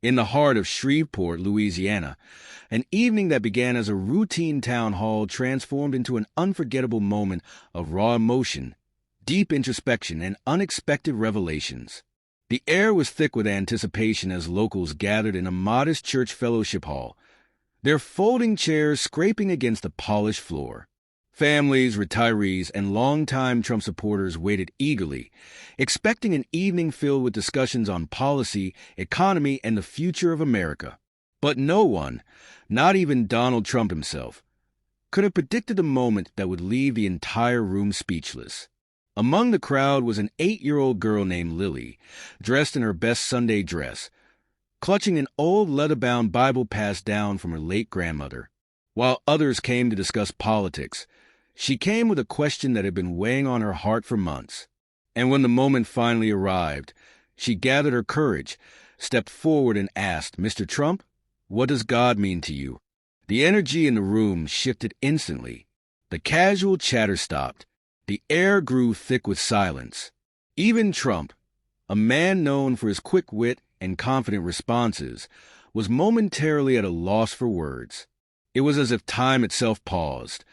in the heart of Shreveport, Louisiana, an evening that began as a routine town hall transformed into an unforgettable moment of raw emotion, deep introspection, and unexpected revelations. The air was thick with anticipation as locals gathered in a modest church fellowship hall, their folding chairs scraping against the polished floor. Families, retirees, and longtime Trump supporters waited eagerly, expecting an evening filled with discussions on policy, economy, and the future of America. But no one, not even Donald Trump himself, could have predicted the moment that would leave the entire room speechless. Among the crowd was an 8-year-old girl named Lily, dressed in her best Sunday dress, clutching an old leather-bound Bible passed down from her late grandmother. While others came to discuss politics, she came with a question that had been weighing on her heart for months. And when the moment finally arrived, she gathered her courage, stepped forward and asked, "Mr. Trump, what does God mean to you?" The energy in the room shifted instantly. The casual chatter stopped. The air grew thick with silence. Even Trump, a man known for his quick wit and confident responses, was momentarily at a loss for words. It was as if time itself paused,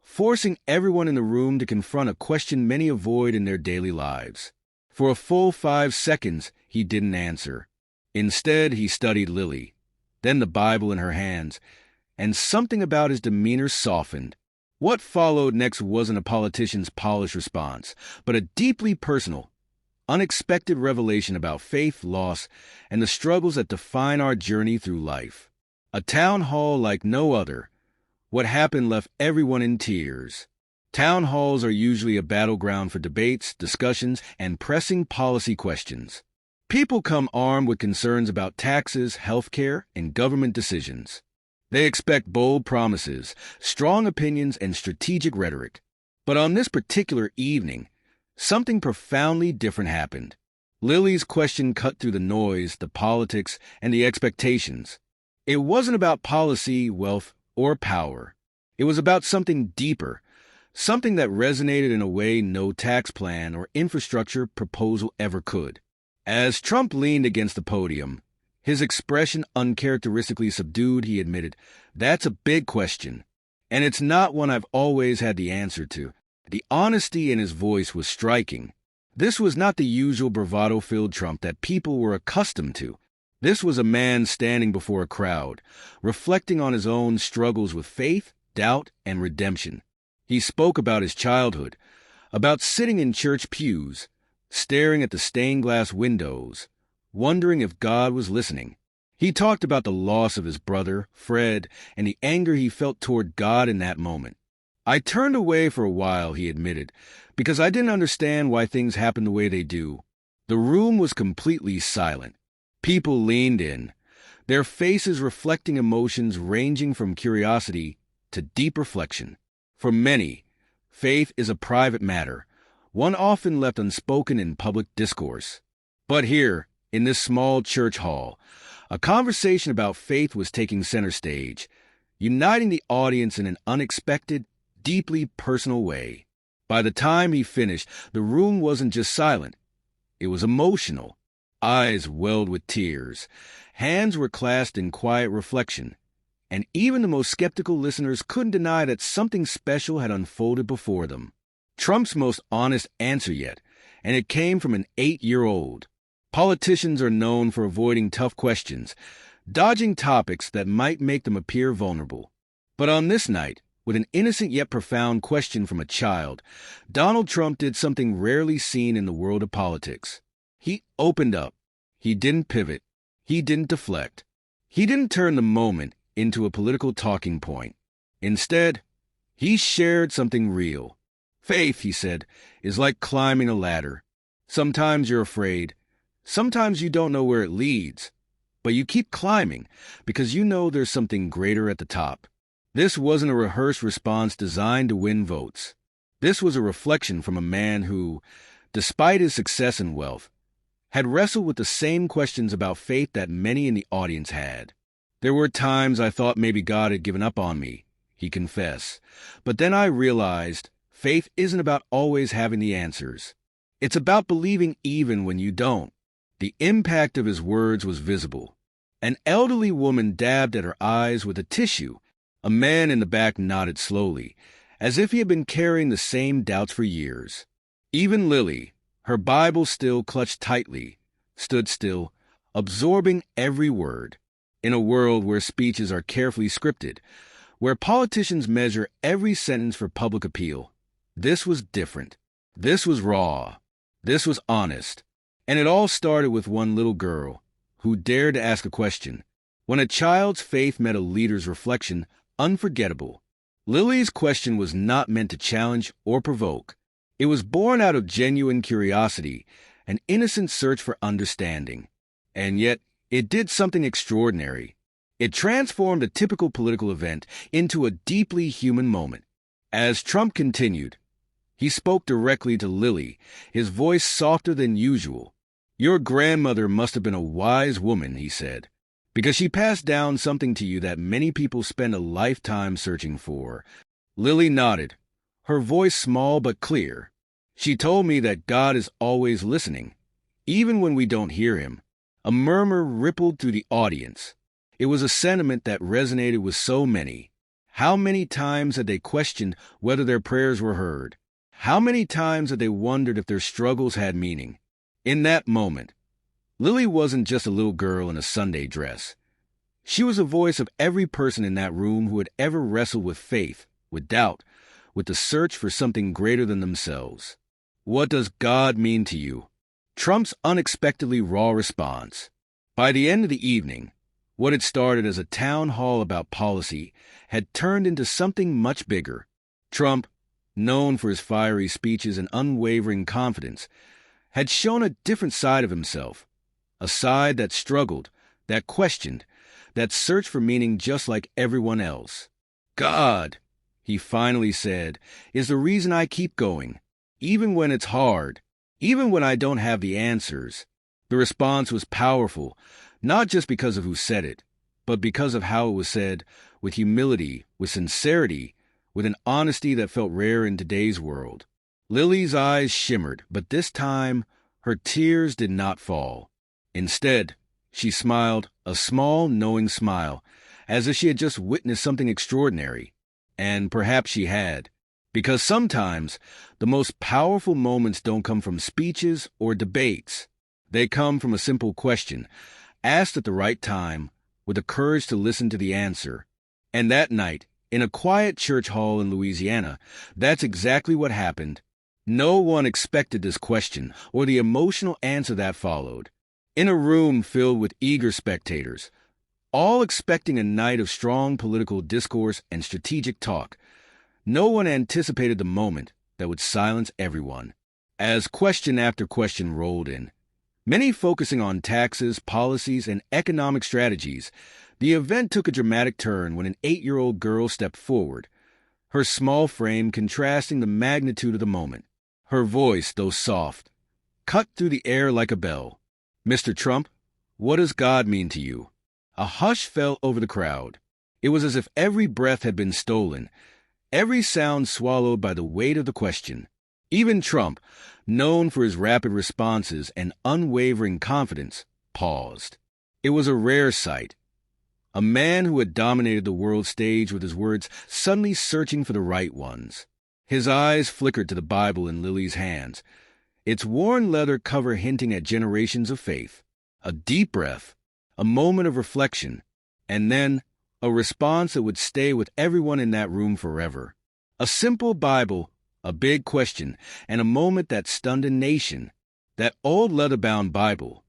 forcing everyone in the room to confront a question many avoid in their daily lives. For a full 5 seconds, he didn't answer. Instead, he studied Lily, then the Bible in her hands, and something about his demeanor softened. What followed next wasn't a politician's polished response, but a deeply personal, unexpected revelation about faith, loss, and the struggles that define our journey through life. A town hall like no other. What happened left everyone in tears. Town halls are usually a battleground for debates, discussions, and pressing policy questions. People come armed with concerns about taxes, healthcare, and government decisions. They expect bold promises, strong opinions, and strategic rhetoric. But on this particular evening, something profoundly different happened. Lily's question cut through the noise, the politics, and the expectations. It wasn't about policy, wealth, or power. It was about something deeper, something that resonated in a way no tax plan or infrastructure proposal ever could. As Trump leaned against the podium, his expression uncharacteristically subdued, he admitted, "That's a big question, and it's not one I've always had the answer to." The honesty in his voice was striking. This was not the usual bravado-filled Trump that people were accustomed to. This was a man standing before a crowd, reflecting on his own struggles with faith, doubt, and redemption. He spoke about his childhood, about sitting in church pews, staring at the stained glass windows, wondering if God was listening. He talked about the loss of his brother, Fred, and the anger he felt toward God in that moment. "I turned away for a while," he admitted, "because I didn't understand why things happen the way they do." The room was completely silent. People leaned in, their faces reflecting emotions ranging from curiosity to deep reflection. For many, faith is a private matter, one often left unspoken in public discourse. But here, in this small church hall, a conversation about faith was taking center stage, uniting the audience in an unexpected, deeply personal way. By the time he finished, the room wasn't just silent. It was emotional. Eyes welled with tears. Hands were clasped in quiet reflection. And even the most skeptical listeners couldn't deny that something special had unfolded before them. Trump's most honest answer yet, and it came from an 8-year-old. Politicians are known for avoiding tough questions, dodging topics that might make them appear vulnerable. But on this night, with an innocent yet profound question from a child, Donald Trump did something rarely seen in the world of politics. He opened up. He didn't pivot. He didn't deflect. He didn't turn the moment into a political talking point. Instead, he shared something real. "Faith," he said, "is like climbing a ladder. Sometimes you're afraid. Sometimes you don't know where it leads. But you keep climbing because you know there's something greater at the top." This wasn't a rehearsed response designed to win votes. This was a reflection from a man who, despite his success and wealth, had wrestled with the same questions about faith that many in the audience had. "There were times I thought maybe God had given up on me," he confessed. "But then I realized faith isn't about always having the answers. It's about believing even when you don't." The impact of his words was visible. An elderly woman dabbed at her eyes with a tissue. A man in the back nodded slowly, as if he had been carrying the same doubts for years. Even Lily, her Bible still clutched tightly, stood still, absorbing every word. In a world where speeches are carefully scripted, where politicians measure every sentence for public appeal, this was different. This was raw. This was honest. And it all started with one little girl who dared to ask a question. When a child's faith met a leader's reflection, unforgettable. Lily's question was not meant to challenge or provoke. It was born out of genuine curiosity, an innocent search for understanding. And yet, it did something extraordinary. It transformed a typical political event into a deeply human moment. As Trump continued, he spoke directly to Lily, his voice softer than usual. "Your grandmother must have been a wise woman," he said, "because she passed down something to you that many people spend a lifetime searching for." Lily nodded, her voice small but clear. "She told me that God is always listening, even when we don't hear him." A murmur rippled through the audience. It was a sentiment that resonated with so many. How many times had they questioned whether their prayers were heard? How many times had they wondered if their struggles had meaning? In that moment, Lily wasn't just a little girl in a Sunday dress. She was the voice of every person in that room who had ever wrestled with faith, with doubt, with the search for something greater than themselves. "What does God mean to you?" Trump's unexpectedly raw response. By the end of the evening, what had started as a town hall about policy had turned into something much bigger. Trump, known for his fiery speeches and unwavering confidence, had shown a different side of himself, a side that struggled, that questioned, that searched for meaning just like everyone else. "God," he finally said, "is the reason I keep going, even when it's hard, even when I don't have the answers." The response was powerful, not just because of who said it, but because of how it was said, with humility, with sincerity, with an honesty that felt rare in today's world. Lily's eyes shimmered, but this time her tears did not fall. Instead, she smiled, a small, knowing smile, as if she had just witnessed something extraordinary. And perhaps she had. Because sometimes the most powerful moments don't come from speeches or debates. They come from a simple question, asked at the right time, with the courage to listen to the answer. And that night, in a quiet church hall in Louisiana, that's exactly what happened. No one expected this question or the emotional answer that followed. In a room filled with eager spectators, all expecting a night of strong political discourse and strategic talk, no one anticipated the moment that would silence everyone. As question after question rolled in, many focusing on taxes, policies, and economic strategies, the event took a dramatic turn when an 8-year-old girl stepped forward, her small frame contrasting the magnitude of the moment. Her voice, though soft, cut through the air like a bell. "Mr. Trump, what does God mean to you?" A hush fell over the crowd. It was as if every breath had been stolen, every sound swallowed by the weight of the question. Even Trump, known for his rapid responses and unwavering confidence, paused. It was a rare sight. A man who had dominated the world stage with his words suddenly searching for the right ones. His eyes flickered to the Bible in Lily's hands, its worn leather cover hinting at generations of faith. A deep breath, a moment of reflection, and then a response that would stay with everyone in that room forever. A simple Bible, a big question, and a moment that stunned a nation. That old leather-bound Bible,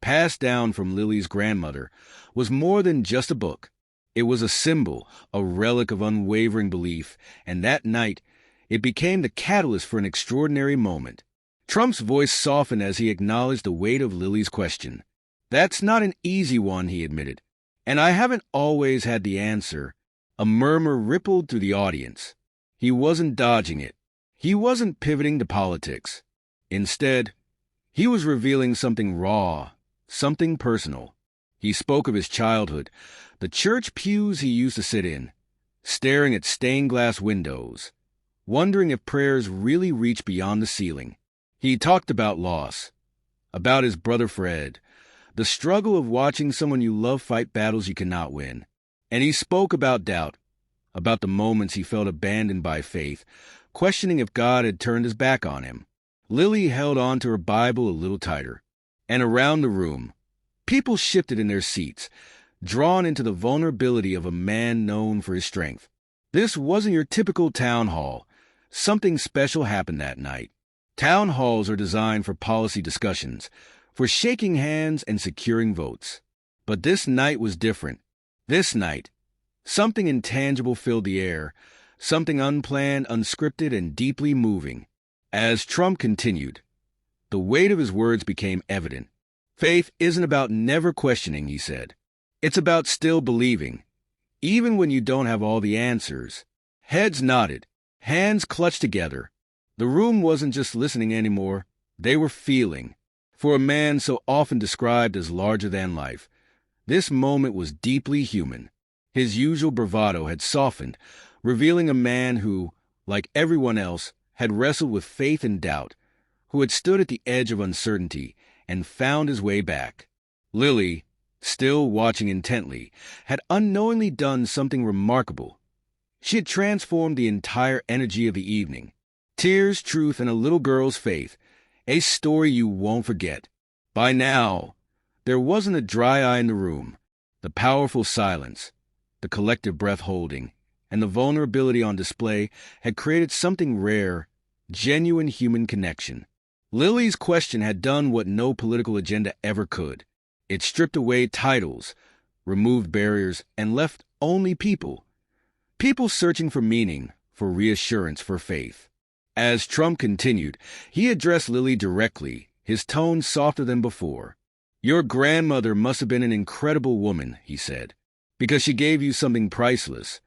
passed down from Lily's grandmother, was more than just a book. It was a symbol, a relic of unwavering belief, and that night, it became the catalyst for an extraordinary moment. Trump's voice softened as he acknowledged the weight of Lily's question. "That's not an easy one," he admitted, "and I haven't always had the answer." A murmur rippled through the audience. He wasn't dodging it. He wasn't pivoting to politics. Instead, he was revealing something raw, something personal. He spoke of his childhood, the church pews he used to sit in, staring at stained glass windows, wondering if prayers really reached beyond the ceiling. He talked about loss, about his brother Fred, the struggle of watching someone you love fight battles you cannot win. And he spoke about doubt, about the moments he felt abandoned by faith, questioning if God had turned his back on him. Lily held on to her Bible a little tighter, and around the room, people shifted in their seats, drawn into the vulnerability of a man known for his strength. This wasn't your typical town hall. Something special happened that night. Town halls are designed for policy discussions, for shaking hands and securing votes. But this night was different. This night, something intangible filled the air, something unplanned, unscripted, and deeply moving. As Trump continued, the weight of his words became evident. Faith isn't about never questioning, he said. It's about still believing, even when you don't have all the answers. Heads nodded, hands clutched together. The room wasn't just listening anymore, they were feeling. For a man so often described as larger than life, this moment was deeply human. His usual bravado had softened, revealing a man who, like everyone else, had wrestled with faith and doubt, who had stood at the edge of uncertainty and found his way back. Lily, still watching intently, had unknowingly done something remarkable. She had transformed the entire energy of the evening. Tears, truth, and a little girl's faith, a story you won't forget. By now, there wasn't a dry eye in the room. The powerful silence, the collective breath holding, and the vulnerability on display had created something rare, genuine human connection. Lily's question had done what no political agenda ever could. It stripped away titles, removed barriers, and left only people. People searching for meaning, for reassurance, for faith. As Trump continued, he addressed Lily directly, his tone softer than before. "Your grandmother must have been an incredible woman," he said, "because she gave you something priceless,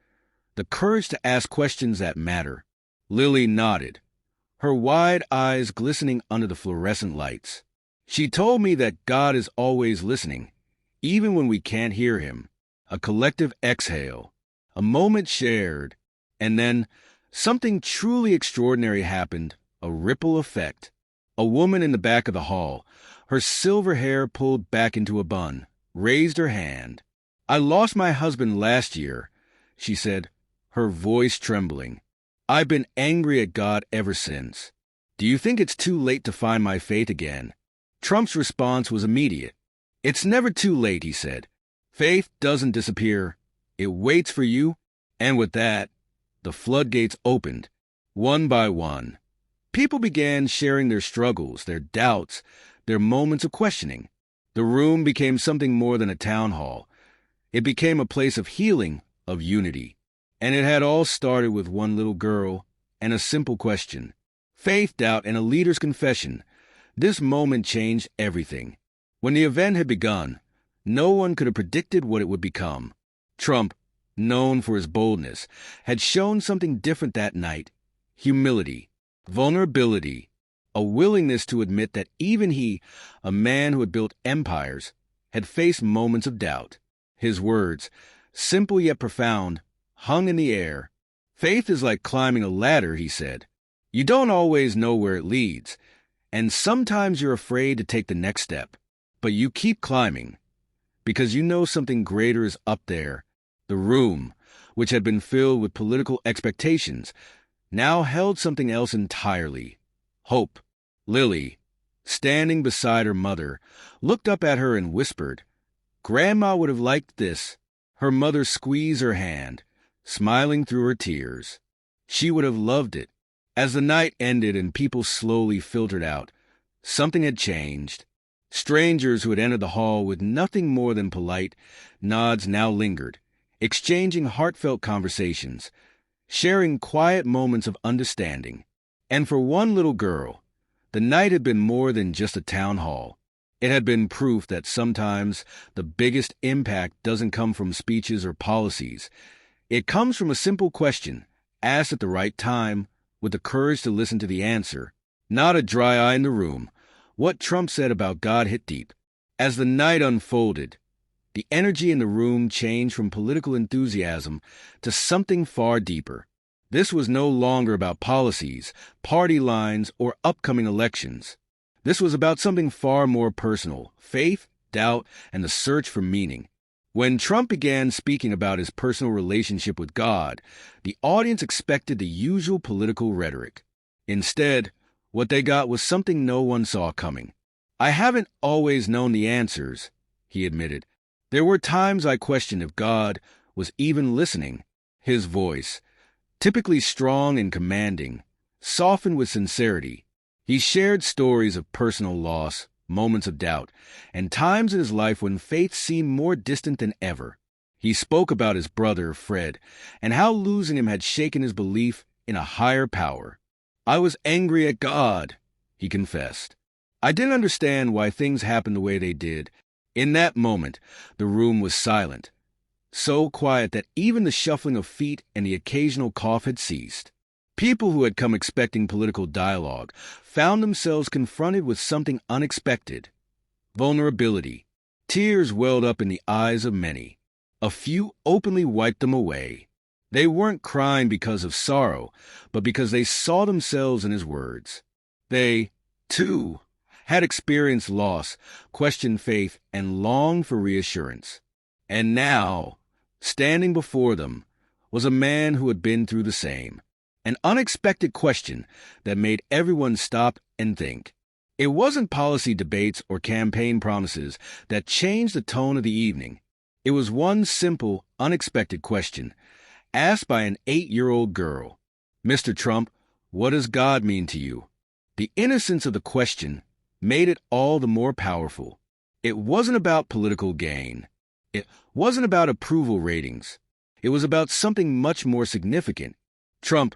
the courage to ask questions that matter." Lily nodded, her wide eyes glistening under the fluorescent lights. "She told me that God is always listening, even when we can't hear him." A collective exhale, a moment shared, and then something truly extraordinary happened, a ripple effect. A woman in the back of the hall, her silver hair pulled back into a bun, raised her hand. "I lost my husband last year," she said, her voice trembling. "I've been angry at God ever since. Do you think it's too late to find my faith again?" Trump's response was immediate. "It's never too late," he said. "Faith doesn't disappear. It waits for you." And with that, the floodgates opened, one by one. People began sharing their struggles, their doubts, their moments of questioning. The room became something more than a town hall. It became a place of healing, of unity. And it had all started with one little girl and a simple question. Faith, doubt, and a leader's confession. This moment changed everything. When the event had begun, no one could have predicted what it would become. Trump, known for his boldness, had shown something different that night. Humility, vulnerability, a willingness to admit that even he, a man who had built empires, had faced moments of doubt. His words, simple yet profound, hung in the air. "Faith is like climbing a ladder," he said. "You don't always know where it leads, and sometimes you're afraid to take the next step. But you keep climbing, because you know something greater is up there." The room, which had been filled with political expectations, now held something else entirely. Hope. Lily, standing beside her mother, looked up at her and whispered, "Grandma would have liked this." Her mother squeezed her hand, smiling through her tears. She would have loved it. As the night ended and people slowly filtered out, something had changed. Strangers who had entered the hall with nothing more than polite nods now lingered, exchanging heartfelt conversations, sharing quiet moments of understanding. And for one little girl, the night had been more than just a town hall. It had been proof that sometimes the biggest impact doesn't come from speeches or policies. It comes from a simple question, asked at the right time, with the courage to listen to the answer. Not a dry eye in the room. What Trump said about God hit deep. As the night unfolded, the energy in the room changed from political enthusiasm to something far deeper. This was no longer about policies, party lines, or upcoming elections. This was about something far more personal, faith doubt, and the search for meaning. When Trump began speaking about his personal relationship with God, the audience expected the usual political rhetoric. Instead, what they got was something no one saw coming. "I haven't always known the answers," he admitted. "There were times I questioned if God was even listening." His voice, typically strong and commanding, softened with sincerity. He shared stories of personal loss, moments of doubt, and times in his life when faith seemed more distant than ever. He spoke about his brother, Fred, and how losing him had shaken his belief in a higher power. "I was angry at God," he confessed. "I didn't understand why things happened the way they did." In that moment, the room was silent, so quiet that even the shuffling of feet and the occasional cough had ceased. People who had come expecting political dialogue found themselves confronted with something unexpected: vulnerability. Tears welled up in the eyes of many. A few openly wiped them away. They weren't crying because of sorrow, but because they saw themselves in his words. They, too, had experienced loss, questioned faith, and longed for reassurance. And now, standing before them, was a man who had been through the same. An unexpected question that made everyone stop and think. It wasn't policy debates or campaign promises that changed the tone of the evening. It was one simple, unexpected question, asked by an 8-year-old girl. "Mr. Trump, what does God mean to you?" The innocence of the question made it all the more powerful. It wasn't about political gain. It wasn't about approval ratings. It was about something much more significant. Trump,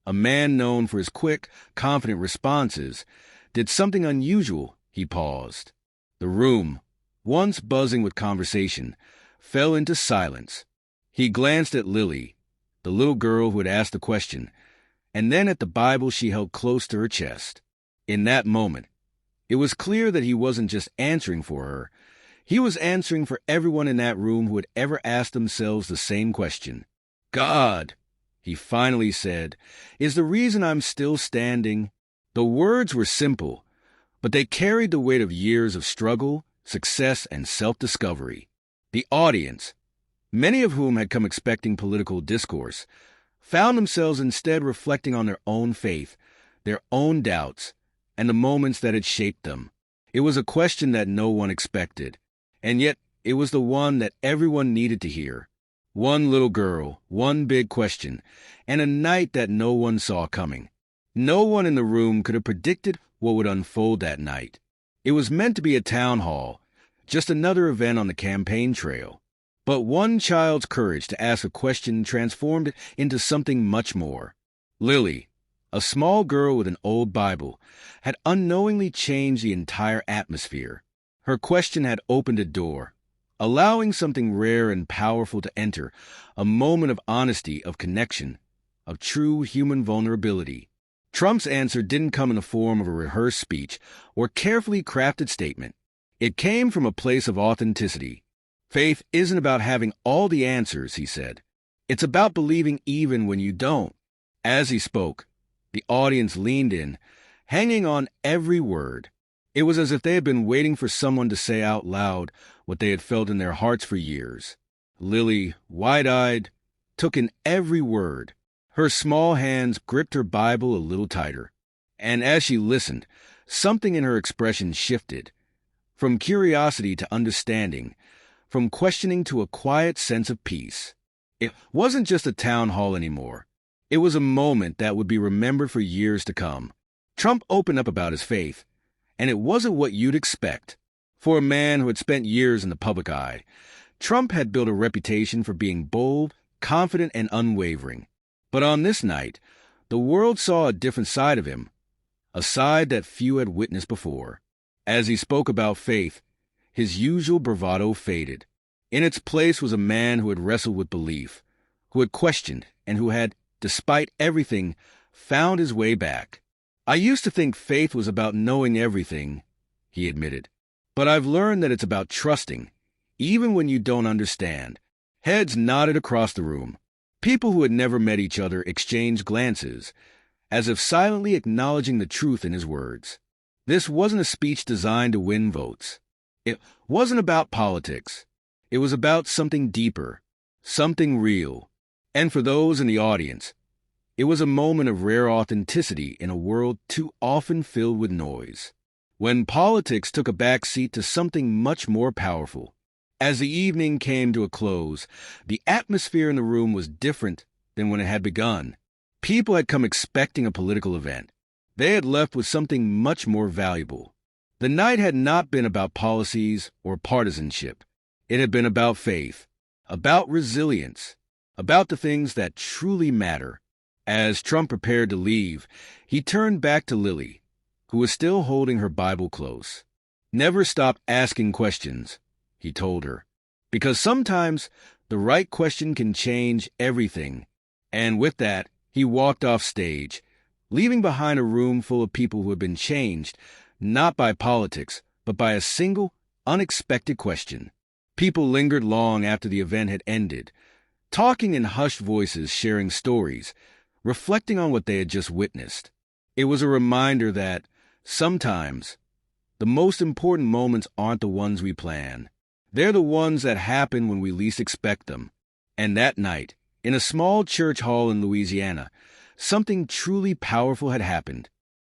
a man known for his quick, confident responses, did something unusual. He paused. The room, once buzzing with conversation, fell into silence. He glanced at Lily, the little girl who had asked the question, and then at the Bible she held close to her chest. In that moment, it was clear that he wasn't just answering for her. He was answering for everyone in that room who had ever asked themselves the same question. "God," he finally said, "is the reason I'm still standing." The words were simple, but they carried the weight of years of struggle, success, and self-discovery. The audience, many of whom had come expecting political discourse, found themselves instead reflecting on their own faith, their own doubts, and the moments that had shaped them. It was a question that no one expected, and yet it was the one that everyone needed to hear. One little girl, one big question, and a night that no one saw coming. No one in the room could have predicted what would unfold that night. It was meant to be a town hall, just another event on the campaign trail. But one child's courage to ask a question transformed it into something much more. Lily, a small girl with an old Bible, had unknowingly changed the entire atmosphere. Her question had opened a door, allowing something rare and powerful to enter, a moment of honesty, of connection, of true human vulnerability. Trump's answer didn't come in the form of a rehearsed speech or carefully crafted statement. It came from a place of authenticity. "Faith isn't about having all the answers," he said. "It's about believing even when you don't." As he spoke, the audience leaned in, hanging on every word. It was as if they had been waiting for someone to say out loud what they had felt in their hearts for years. Lily, wide-eyed, took in every word. Her small hands gripped her Bible a little tighter. And as she listened, something in her expression shifted. From curiosity to understanding, from questioning to a quiet sense of peace. It wasn't just a town hall anymore. It was a moment that would be remembered for years to come. Trump opened up about his faith, and it wasn't what you'd expect. For a man who had spent years in the public eye, Trump had built a reputation for being bold, confident, and unwavering. But on this night, the world saw a different side of him, a side that few had witnessed before. As he spoke about faith, his usual bravado faded. In its place was a man who had wrestled with belief, who had questioned, and who had, despite everything, found his way back. "I used to think faith was about knowing everything," he admitted. "But I've learned that it's about trusting, even when you don't understand." Heads nodded across the room. People who had never met each other exchanged glances, as if silently acknowledging the truth in his words. This wasn't a speech designed to win votes. It wasn't about politics. It was about something deeper, something real. And for those in the audience, it was a moment of rare authenticity in a world too often filled with noise. When politics took a back seat to something much more powerful. As the evening came to a close, the atmosphere in the room was different than when it had begun. People had come expecting a political event. They had left with something much more valuable. The night had not been about policies or partisanship. It had been about faith, about resilience, about the things that truly matter. As Trump prepared to leave, he turned back to Lily, who was still holding her Bible close. Never stop asking questions, he told her, because sometimes the right question can change everything. And with that, he walked off stage, leaving behind a room full of people who had been changed, not by politics, but by a single, unexpected question. People lingered long after the event had ended, talking in hushed voices, sharing stories, reflecting on what they had just witnessed. It was a reminder that, sometimes, the most important moments aren't the ones we plan. They're the ones that happen when we least expect them. And that night, in a small church hall in Louisiana, something truly powerful had happened.